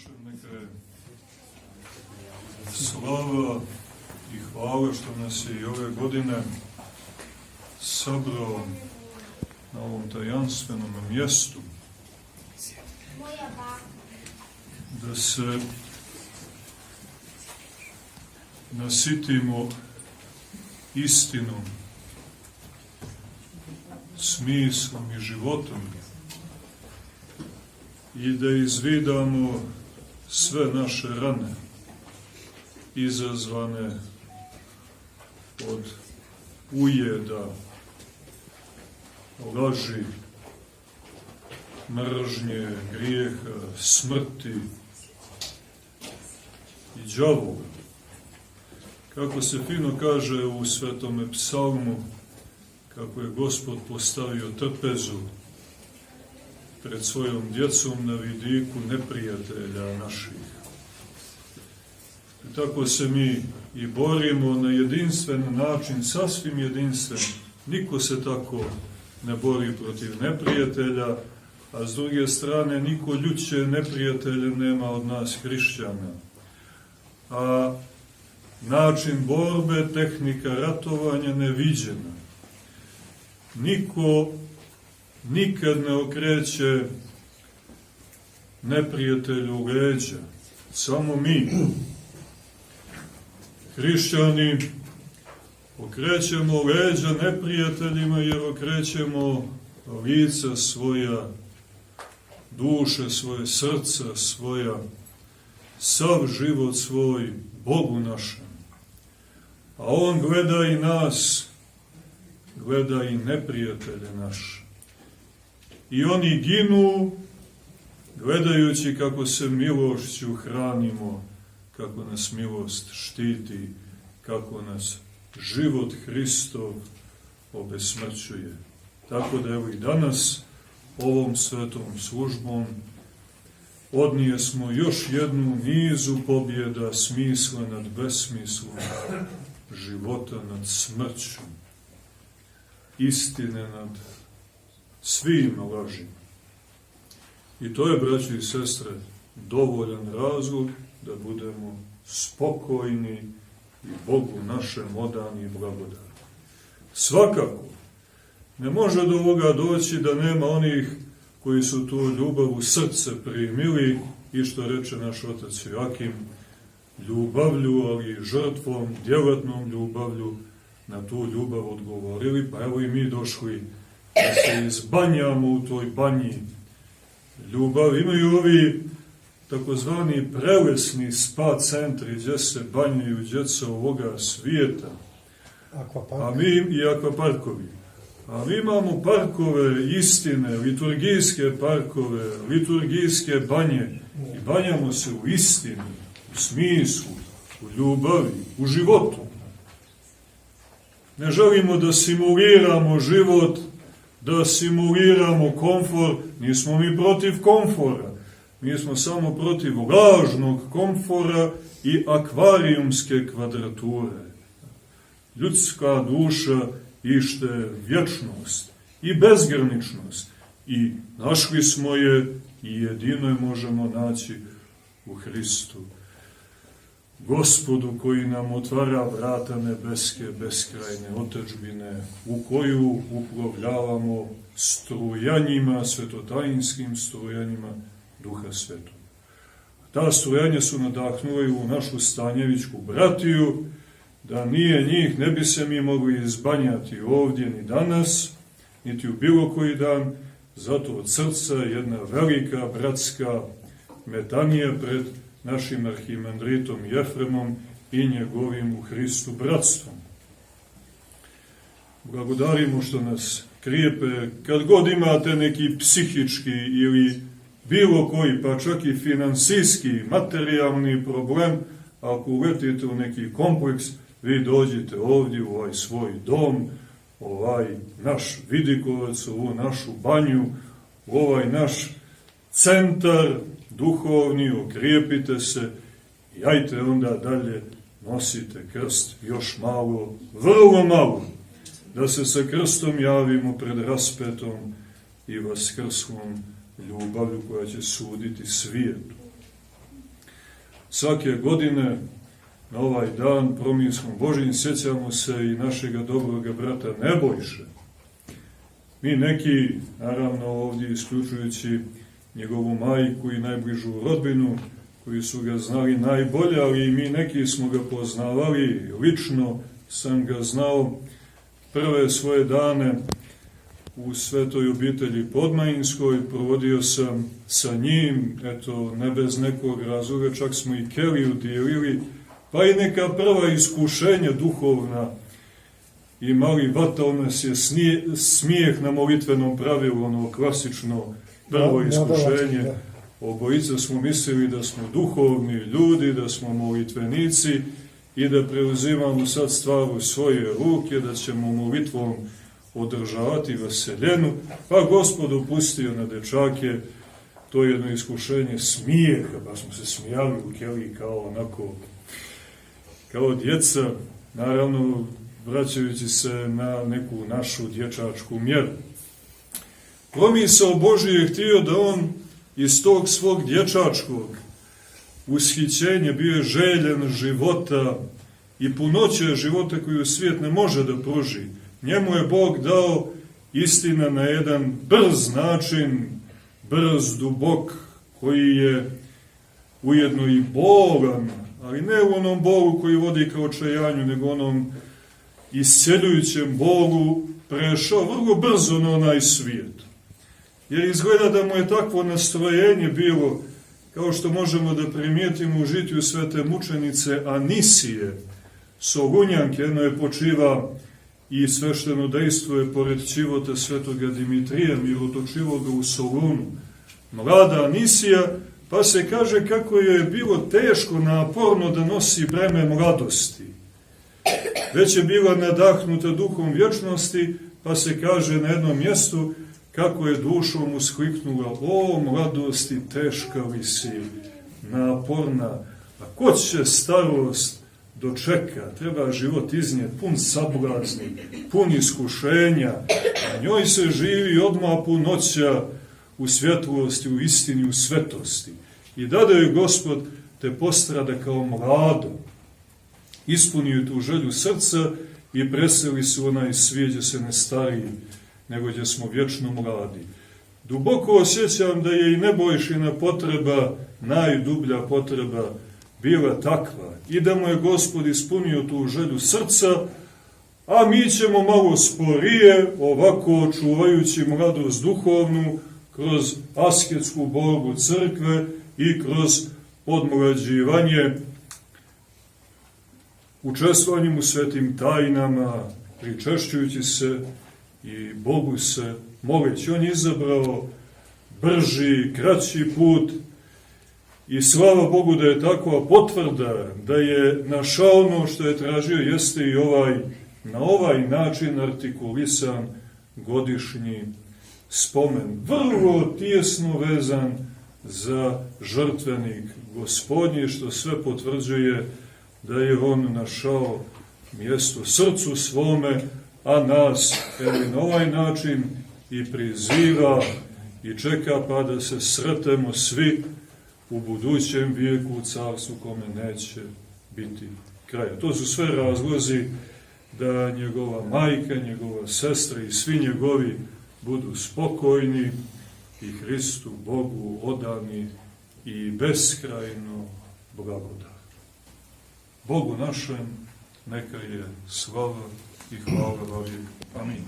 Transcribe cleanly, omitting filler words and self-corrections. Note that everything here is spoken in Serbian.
našem neka je slava i hvala što nas je i ove godine sabrao na ovom tajanstvenom mjestu, da se nasitimo istinom, smislom i životom i da izvidamo sve naše rane izazvane od ujeda, laži, mržnje, grijeha, smrti i đavola. Kako se fino kaže u Svetome psalmu, kako je Gospod postavio trpezu pred svojom djecom na vidiku neprijatelja naših. I tako se mi i borimo na jedinstven način, sasvim jedinstven. Niko se tako ne bori protiv neprijatelja, a s druge strane niko ljuće neprijatelja nema od nas hrišćana. A način borbe, tehnika ratovanja neviđena. Niko nikad ne okreće neprijatelju leđa. Samo mi, hrišćani, okrećemo leđa neprijateljima jer okrećemo lica svoja, duše svoje, srca svoja, sav život svoj Bogu našem. A On gleda i nas, gleda i neprijatelje naše. I oni ginu gledajući kako se milošću hranimo, kako nas milost štiti, kako nas život Hristov obesmrćuje. Tako da evo i danas ovom svetom službom odnijesmo još jednu nizu pobjeda, smisla nad besmislom, života nad smrću, istine nad svim lažima. I to je, braći i sestre, dovoljan razlog da budemo spokojni i Bogu našem odani i blagodani. Svakako, ne može do ovoga doći da nema onih koji su tu ljubav u srce primili i što reče naš otac Joakim, ljubavlju, ali žrtvom, djelatnom ljubavlju na tu ljubav odgovorili, pa evo i mi došli da se izbanjamo u toj banji ljubav. Imaju ovi takozvani prelesni spa centri gdje se banjaju djeca ovoga svijeta, i akvaparkovi. A mi imamo parkove istine, liturgijske parkove, liturgijske banje i banjamo se u istini, u smislu, u ljubavi, u životu. Ne želimo da simuliramo život, da simuliramo komfor, nismo mi protiv komfora, mi smo samo protiv lažnog komfora i akvarijumske kvadrature. Ljudska duša ište vječnost i bezgraničnost i našli smo je i jedino je možemo naći u Hristu, Gospodu koji nam otvara vrata nebeske, beskrajne otadžbine, u koju uplovljavamo strujanjima, svetotajinskim strujanjima Duha Svetog. Ta strujanja su nadahnula i u našu Stanjevićku bratiju, da nije njih, ne bi se mi mogli izbanjati ovdje ni danas, niti u bilo koji dan, zato od srca jedna velika bratska metanija pred našim arhimandritom Jefremom i njegovim u Hristu bratstvom. Blagodarimo što nas krijepe, kad god imate neki psihički ili bilo koji, pa čak i finansijski, materijalni problem, ako uletite u neki kompleks, vi dođite ovdje u ovaj svoj dom, ovaj naš vidikovac, ovu našu banju, u ovaj naš centar duhovni, okrijepite se i ajte onda dalje nosite krst još malo, vrlo malo, da se sa krstom javimo pred raspetom i vaskrslom ljubavlju koja će suditi svijetu. svake godine na ovaj dan promiskom Božijim sjećamo se i našega dobroga brata Nebojše. Mi neki, naravno ovdje isključujući njegovu majku i najbližu rodbinu, koji su ga znali najbolje, ali i mi neki smo ga poznavali, lično sam ga znao prve svoje dane u svetoj obitelji Podmajinskoj, provodio sam sa njim, eto, ne bez nekog razloga, čak smo i keliju dijelili, pa i neka prva iskušenja duhovna imali, vatao nas je smijeh na molitvenom pravilu, ono klasično prvo iskušenje. Obojica smo mislili da smo duhovni ljudi, da smo molitvenici i da preuzimamo sad stvar u svoje ruke, da ćemo molitvom održavati vaseljenu, pa Gospod upustio na dečake to jedno iskušenje smijeha, pa smo se smijali u keliji kao onako, kao djeca, naravno vraćajući se na neku našu dječačku mjeru. Promisao Božji je htio da on iz tog svog dječačkog ushićenja bio je željen života i punoće života koju svijet ne može da pruži. Njemu je Bog dao istina na jedan brz način, brz, dubok, koji je ujedno i bolan, ali ne u onom bolu koji vodi ka očajanju, nego onom isceljujućem bolu prešao vrlo brzo na onaj svijet. Jer izgleda da mu je takvo nastrojenje bilo, kao što možemo da primijetimo u žitiju svete mučenice Anisije, Solunjanke, jedno je počiva i svešteno dejstvo je pored života svetoga Dimitrija, mirotočivoga u Solunu. Mlada Anisija, pa se kaže kako je bilo teško, naporno da nosi breme mladosti. Već je bila nadahnuta duhom vječnosti, pa se kaže na jednom mjestu kako je dušom uskliknula: o mladosti, teška li si, naporna, a ko će starost dočeka, treba život iznijeti pun sablazni, pun iskušenja, a njoj se živi odmah punoća u svjetlosti, u istini, u svetosti. I dade joj Gospod te postrada kao mlado, ispunio tu želju srca i preseli se u onaj svijet gdje se ne stariji, nego gdje smo vječno mladi. Duboko osjećam da je i Nebojšina potreba, najdublja potreba, bila takva i da mu je Gospod ispunio tu želju srca, a mi ćemo malo sporije, ovako čuvajući mladost duhovnu, kroz asketsku borbu crkve i kroz odmlađivanje, učestvovanjem u svetim tajnama, pričešćujući se i Bogu se moleći. On je izabrao brži, kraći put i slava Bogu da je takva potvrda, da je našao ono što je tražio, jeste i na ovaj način artikulisan godišnji spomen, vrlo tijesno vezan za žrtvenik Gospodnji, što sve potvrđuje da je on našao mjesto srcu svome, a nas na ovaj način i priziva i čeka pa da se sretemo svi u budućem vijeku u carstvu kome neće biti kraja. To su sve razlozi da njegova majka, njegova sestra i svi njegovi budu spokojni i Hristu Bogu odani i beskrajno blagodarni. Bogu našem neka je slava i hvala vavijek. Amin.